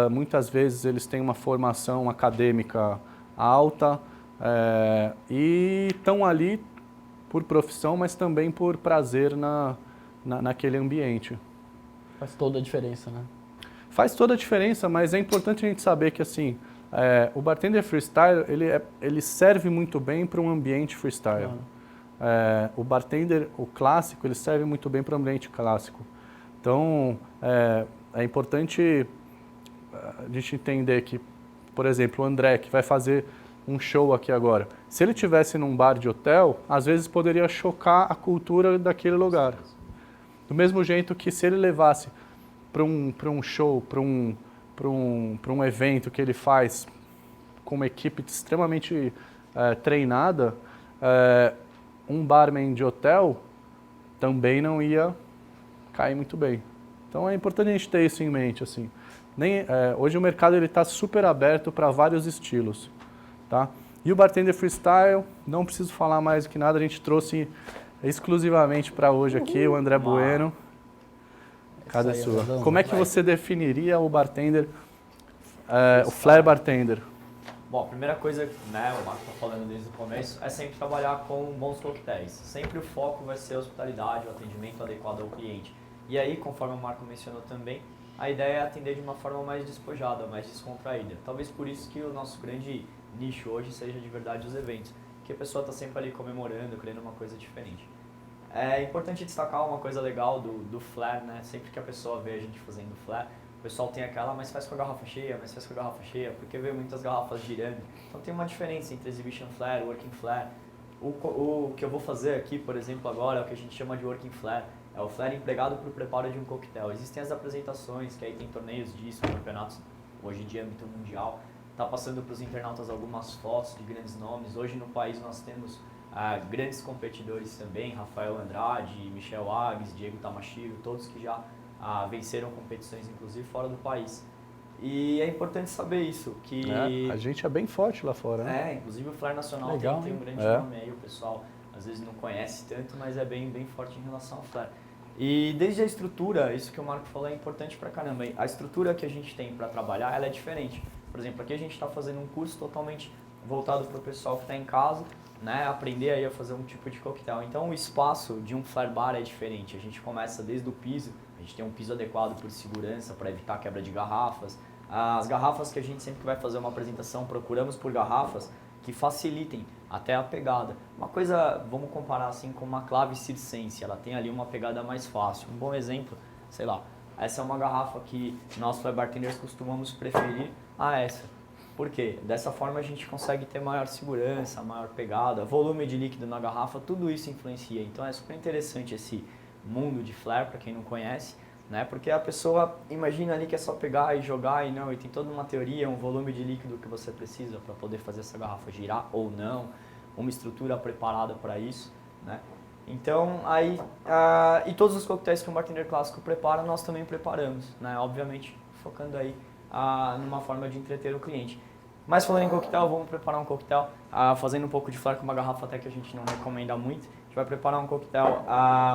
Speaker 2: muitas vezes eles têm uma formação acadêmica alta e estão ali por profissão, mas também por prazer naquele ambiente.
Speaker 1: Faz toda a diferença, né?
Speaker 2: Faz toda a diferença, mas é importante a gente saber que assim, o bartender freestyle ele serve muito bem para um ambiente freestyle. O bartender, o clássico, ele serve muito bem para o ambiente clássico. Então, é importante a gente entender que, por exemplo, o André, que vai fazer um show aqui agora, se ele estivesse num bar de hotel, às vezes poderia chocar a cultura daquele lugar. Do mesmo jeito que se ele levasse para um show, para um evento que ele faz com uma equipe extremamente treinada, um barman de hotel também não ia cair muito bem. Então é importante a gente ter isso em mente, assim. Hoje o mercado está super aberto para vários estilos, tá? E o bartender freestyle, não preciso falar mais do que nada, a gente trouxe exclusivamente para hoje aqui o André Bueno. Cadê a sua? Como é que você definiria o bartender, o flair bartender?
Speaker 4: Bom, a primeira coisa, né, o Marco tá falando desde o começo, é sempre trabalhar com bons coquetéis. Sempre o foco vai ser a hospitalidade, o atendimento adequado ao cliente. E aí, conforme o Marco mencionou também, a ideia é atender de uma forma mais despojada, mais descontraída. Talvez por isso que o nosso grande nicho hoje seja de verdade os eventos, que a pessoa está sempre ali comemorando, criando uma coisa diferente. É importante destacar uma coisa legal do flare, né? Sempre que a pessoa vê a gente fazendo flare, o pessoal tem aquela, mas faz com a garrafa cheia, mas faz com a garrafa cheia, porque vê muitas garrafas girando. Então tem uma diferença entre exhibition flare e working flare. O que eu vou fazer aqui, por exemplo, agora é o que a gente chama de working flare. É o flare empregado para o preparo de um coquetel. Existem as apresentações, que aí tem torneios disso, campeonatos, hoje em dia, âmbito mundial. Está passando para os internautas algumas fotos de grandes nomes. Hoje no país nós temos grandes competidores também, Rafael Andrade, Michel Agnes, Diego Tamashiro, todos que já venceram competições, inclusive fora do país. E é importante saber isso, que...
Speaker 2: A gente é bem forte lá fora, né?
Speaker 4: Inclusive o Flare Nacional
Speaker 1: Legal,
Speaker 4: tem um grande nome aí, o pessoal às vezes não conhece tanto, mas é bem forte em relação ao Flare. E desde a estrutura, isso que o Marco falou é importante pra caramba. A estrutura que a gente tem para trabalhar, ela é diferente. Por exemplo, aqui a gente está fazendo um curso totalmente voltado para o pessoal que está em casa, né, aprender aí a fazer um tipo de coquetel. Então o espaço de um flare bar é diferente. A gente começa desde o piso, a gente tem um piso adequado por segurança, para evitar quebra de garrafas. As garrafas que a gente sempre vai fazer uma apresentação, procuramos por garrafas que facilitem até a pegada. Uma coisa, vamos comparar assim com uma clave circense, ela tem ali uma pegada mais fácil. Um bom exemplo, sei lá, essa é uma garrafa que nós flare bartenders costumamos preferir a essa. Por quê? Dessa forma a gente consegue ter maior segurança, maior pegada, volume de líquido na garrafa, tudo isso influencia. Então é super interessante esse mundo de flare, para quem não conhece, né? Porque a pessoa imagina ali que é só pegar e jogar e não, e tem toda uma teoria, um volume de líquido que você precisa para poder fazer essa garrafa girar ou não, uma estrutura preparada para isso, né? Então, aí, e todos os coquetéis que o bartender clássico prepara, nós também preparamos, né? Obviamente, focando aí numa forma de entreter o cliente. Mas falando em coquetel, vamos preparar um coquetel, fazendo um pouco de flare com uma garrafa até que a gente não recomenda muito. A gente vai preparar um coquetel,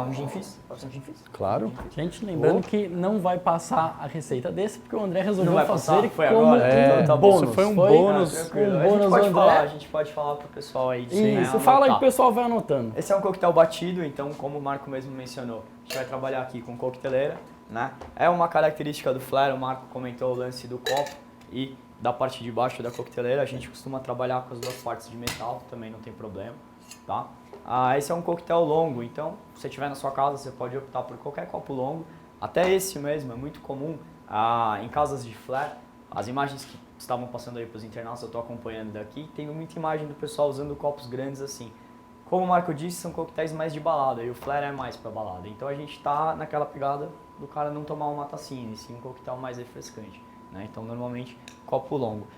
Speaker 4: um gin fizz. Pode ser um gin fizz?
Speaker 2: Claro.
Speaker 1: Gente, lembrando que não vai passar a receita desse, porque o André resolveu
Speaker 4: Não vai
Speaker 1: fazer
Speaker 4: passar? Foi
Speaker 1: como
Speaker 4: agora?
Speaker 1: um
Speaker 4: Tá bom.
Speaker 1: bônus.
Speaker 2: Isso foi um bônus.
Speaker 4: Tranquilo.
Speaker 1: Bônus
Speaker 4: A gente pode falar pro pessoal aí.
Speaker 1: Isso, fala aí que o pessoal vai anotando.
Speaker 4: Esse é um coquetel batido, então como o Marco mesmo mencionou, a gente vai trabalhar aqui com coqueteleira, né? É uma característica do flare, o Marco comentou o lance do copo e da parte de baixo da coqueteleira, a gente costuma trabalhar com as duas partes de metal, também não tem problema, tá? Esse é um coquetel longo, então se você estiver na sua casa, você pode optar por qualquer copo longo, até esse mesmo, é muito comum em casas de flare, as imagens que estavam passando aí para os internautas, eu estou acompanhando daqui, tem muita imagem do pessoal usando copos grandes assim. Como o Marco disse, são coquetéis mais de balada, e o flare é mais para balada, então a gente está naquela pegada do cara não tomar uma tacinha, e sim um coquetel mais refrescante. Né? Então, normalmente, copo longo.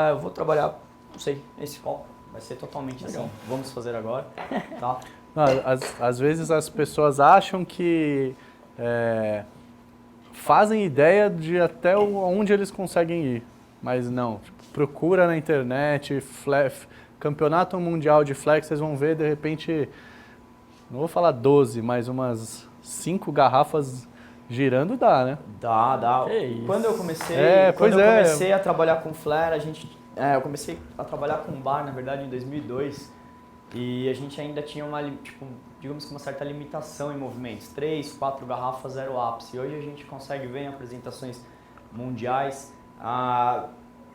Speaker 4: Eu vou trabalhar, não sei, esse copo vai ser totalmente assim. Vamos fazer agora, tá?
Speaker 2: Às vezes as pessoas acham que fazem ideia de até onde eles conseguem ir, mas não. Tipo, procura na internet, campeonato mundial de flare, vocês vão ver, de repente, não vou falar 12, mas umas 5 garrafas girando dá, né?
Speaker 4: Dá.
Speaker 1: Que isso.
Speaker 4: Quando eu comecei, a trabalhar com flare, eu comecei a trabalhar com bar, na verdade, em 2002. E a gente ainda tinha digamos que uma certa limitação em movimentos. 3, 4 garrafas era o ápice. E hoje a gente consegue ver em apresentações mundiais,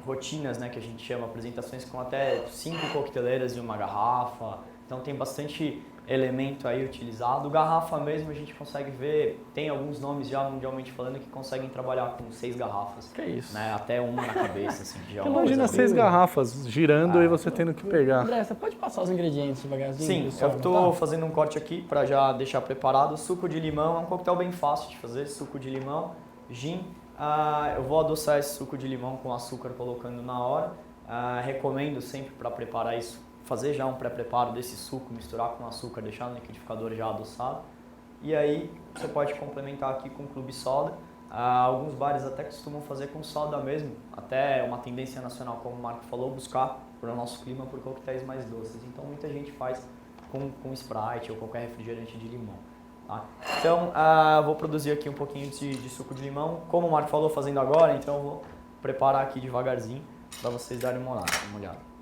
Speaker 4: rotinas, né, que a gente chama, apresentações com até 5 coqueteleiras em uma garrafa. Então tem bastante elemento aí utilizado. Garrafa mesmo a gente consegue ver, tem alguns nomes já mundialmente falando que conseguem trabalhar com 6 garrafas.
Speaker 1: Que isso?
Speaker 4: Né, até uma na cabeça, assim. Já é uma
Speaker 2: Imagina
Speaker 4: coisa
Speaker 2: 6
Speaker 4: bem-
Speaker 2: garrafas girando e você tendo que pegar.
Speaker 1: André, você pode passar os ingredientes devagarzinho?
Speaker 4: Sim,
Speaker 1: pessoal,
Speaker 4: eu estou
Speaker 1: tá?
Speaker 4: fazendo um corte aqui para já deixar preparado. Suco de limão, é um coquetel bem fácil de fazer, suco de limão, gin. Eu vou adoçar esse suco de limão com açúcar colocando na hora. Recomendo sempre para preparar isso, fazer já um pré-preparo desse suco, misturar com açúcar, deixar no liquidificador já adoçado. E aí você pode complementar aqui com clube soda. Alguns bares até costumam fazer com soda mesmo, até uma tendência nacional, como o Marco falou, buscar para o nosso clima por coquetéis mais doces. Então muita gente faz com Sprite ou qualquer refrigerante de limão. Tá? Então eu vou produzir aqui um pouquinho de suco de limão, como o Marco falou, fazendo agora, então eu vou preparar aqui devagarzinho. para vocês darem uma olhada.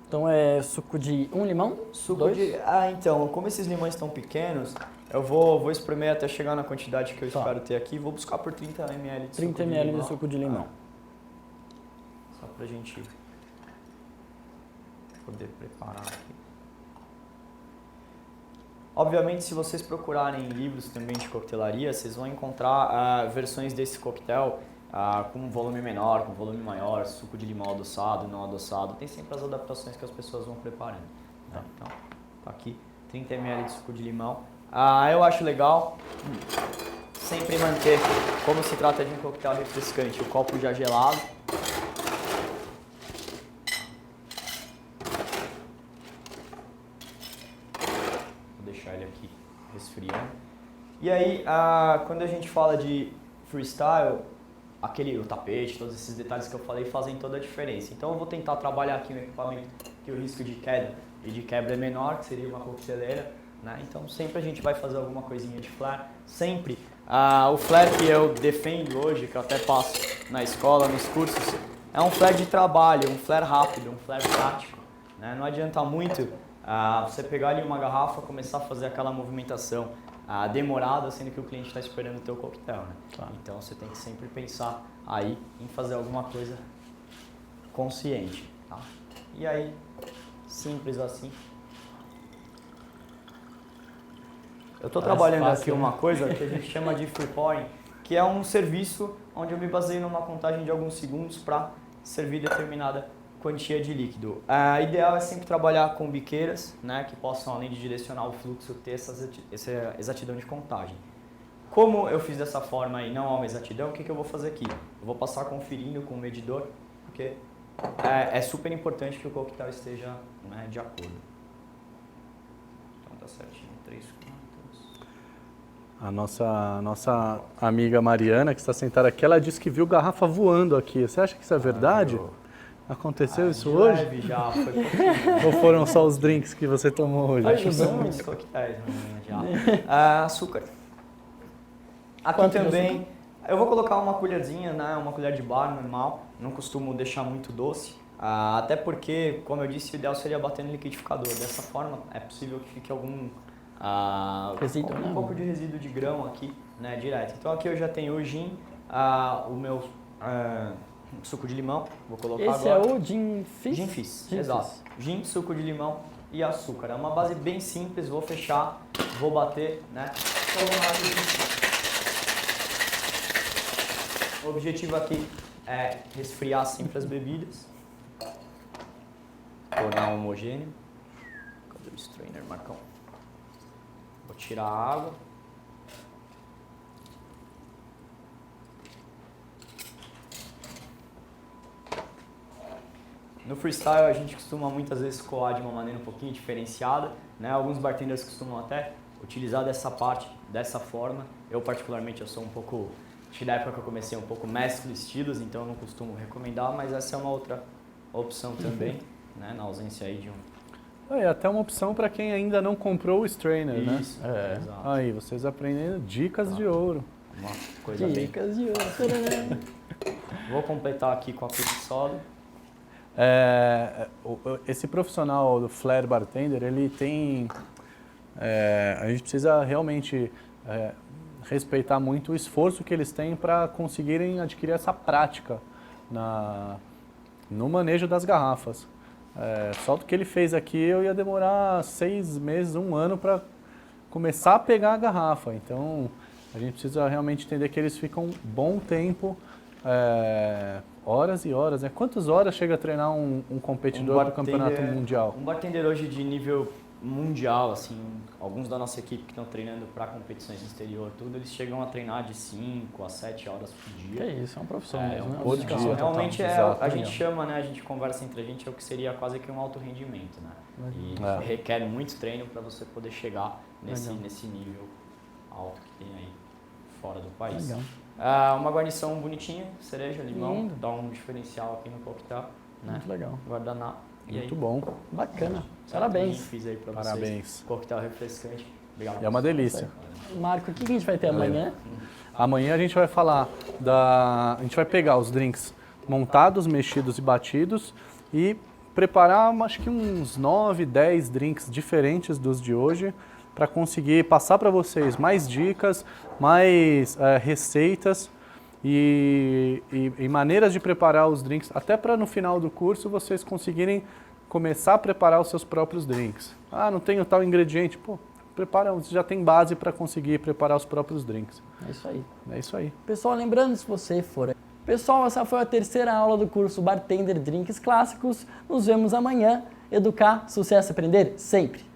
Speaker 1: Então é suco de um limão?
Speaker 4: Suco
Speaker 1: Dois?
Speaker 4: de... Ah, então, como esses limões estão pequenos, eu vou espremer até chegar na quantidade que eu
Speaker 1: Tá.
Speaker 4: espero ter aqui. Vou buscar por 30 ml de
Speaker 1: 30
Speaker 4: suco
Speaker 1: ml
Speaker 4: limão.
Speaker 1: de suco de limão.
Speaker 4: Só pra gente poder preparar aqui. Obviamente, se vocês procurarem livros também de coquetelaria, vocês vão encontrar versões desse coquetel com um volume menor, com um volume maior, suco de limão adoçado, não adoçado. Tem sempre as adaptações que as pessoas vão preparando. Né? Então, tá aqui, 30 ml de suco de limão. Eu acho legal sempre manter, como se trata de um coquetel refrescante, o copo já gelado. Vou deixar ele aqui resfriando. E aí, quando a gente fala de freestyle, o tapete, todos esses detalhes que eu falei fazem toda a diferença. Então eu vou tentar trabalhar aqui no equipamento que o risco de queda e de quebra é menor, que seria uma coqueteleira, né? Então sempre a gente vai fazer alguma coisinha de flare, sempre. O flare que eu defendo hoje, que eu até passo na escola, nos cursos, é um flare de trabalho, um flare rápido, um flare prático, né? Não adianta muito você pegar ali uma garrafa e começar a fazer aquela movimentação demorada, sendo que o cliente está esperando o teu coquetel, né?
Speaker 1: Claro.
Speaker 4: Então você tem que sempre pensar aí em fazer alguma coisa consciente, tá? E aí, simples assim. Eu estou
Speaker 1: Parece
Speaker 4: trabalhando
Speaker 1: fácil,
Speaker 4: aqui
Speaker 1: né?
Speaker 4: uma coisa que a gente chama de free pouring, que é um serviço onde eu me baseio numa contagem de alguns segundos para servir determinada quantia de líquido. O ideal é sempre trabalhar com biqueiras, né, que possam, além de direcionar o fluxo, ter essa exatidão de contagem. Como eu fiz dessa forma e não há uma exatidão, o que eu vou fazer aqui? Eu vou passar conferindo com o medidor, porque é super importante que o coquetel esteja, né, de acordo. Então tá certinho, 3 quartos.
Speaker 2: A nossa amiga Mariana, que está sentada aqui, ela disse que viu garrafa voando aqui. Você acha que isso é verdade? Aconteceu isso
Speaker 4: de
Speaker 2: hoje?
Speaker 4: leve já, foi pouquinho.
Speaker 2: Ou foram só os drinks que você tomou hoje?
Speaker 4: Acho que são muitos coquetéis, já. Açúcar. Aqui
Speaker 1: Quanto de
Speaker 4: também, eu vou colocar uma colherzinha, né, uma colher de bar normal, não costumo deixar muito doce, até porque, como eu disse, o ideal seria bater no liquidificador. Dessa forma, é possível que fique algum
Speaker 1: Resíduo, né?
Speaker 4: um pouco de resíduo de grão aqui, né, direto. Então aqui eu já tenho o gin, o meu suco de limão, vou colocar
Speaker 1: Esse
Speaker 4: agora.
Speaker 1: é o Gin Fizz?
Speaker 4: Gin Fizz,
Speaker 1: Gin
Speaker 4: exato.
Speaker 1: Fizz.
Speaker 4: Gin, suco de limão e açúcar. É uma base bem simples, vou fechar, vou bater, né? O objetivo aqui é resfriar sempre as bebidas, tornar homogêneo. Cadê o strainer, Marcão? Vou tirar a água. No freestyle a gente costuma muitas vezes coar de uma maneira um pouquinho diferenciada, né? Alguns bartenders costumam até utilizar dessa parte, dessa forma. Eu particularmente eu sou um pouco, acho que da época que eu comecei um pouco mesclo estilos, então eu não costumo recomendar, mas essa é uma outra opção também, né? Na ausência aí de um...
Speaker 2: É até uma opção para quem ainda não comprou o strainer, né?
Speaker 4: Isso, exato.
Speaker 2: Aí, vocês aprendem dicas de ouro.
Speaker 4: Uma coisa bem...
Speaker 1: Dicas de ouro.
Speaker 4: Vou completar aqui com a pique soda.
Speaker 2: Esse profissional do flare bartender, ele tem... a gente precisa realmente respeitar muito o esforço que eles têm para conseguirem adquirir essa prática no manejo das garrafas. Só do que ele fez aqui, eu ia demorar 6 meses, 1 ano para começar a pegar a garrafa. Então, a gente precisa realmente entender que eles ficam um bom tempo, horas e horas, né? Quantas horas chega a treinar um competidor para o campeonato mundial?
Speaker 4: Um bartender hoje de nível mundial, assim, alguns da nossa equipe que estão treinando para competições no exterior, tudo, eles chegam a treinar de 5 a 7 horas por dia.
Speaker 1: Que isso, é uma profissão mesmo, né?
Speaker 2: por dia.
Speaker 4: Realmente
Speaker 2: Exato,
Speaker 4: a gente
Speaker 1: legal.
Speaker 4: chama, né, a gente conversa entre a gente, é o que seria quase que um alto rendimento, né? E requer muito treino para você poder chegar nesse nível alto que tem aí fora do país.
Speaker 1: Legal.
Speaker 4: Uma guarnição bonitinha, cereja, limão,
Speaker 1: Lindo.
Speaker 4: dá um diferencial aqui no coquetel, né?
Speaker 1: Muito legal.
Speaker 4: Guardanapo. E
Speaker 2: Muito
Speaker 4: aí,
Speaker 2: bom.
Speaker 1: Bacana.
Speaker 4: eu
Speaker 1: Parabéns.
Speaker 4: fiz aí pra
Speaker 2: Parabéns.
Speaker 4: vocês. Coquetel refrescante. Obrigado.
Speaker 2: É uma delícia.
Speaker 1: Marco, o que a gente vai ter
Speaker 2: Valeu.
Speaker 1: amanhã?
Speaker 2: Amanhã a gente vai falar a gente vai pegar os drinks montados, mexidos e batidos e preparar, acho que uns 9, 10 drinks diferentes dos de hoje para conseguir passar para vocês mais dicas, mais receitas e maneiras de preparar os drinks, até para no final do curso vocês conseguirem começar a preparar os seus próprios drinks. Ah, não tenho tal ingrediente, pô, prepara, você já tem base para conseguir preparar os próprios drinks.
Speaker 1: É isso aí.
Speaker 2: É isso aí.
Speaker 1: Pessoal, lembrando, se você for... Pessoal, essa foi a terceira aula do curso Bartender Drinks Clássicos. Nos vemos amanhã. Educar, sucesso, aprender sempre!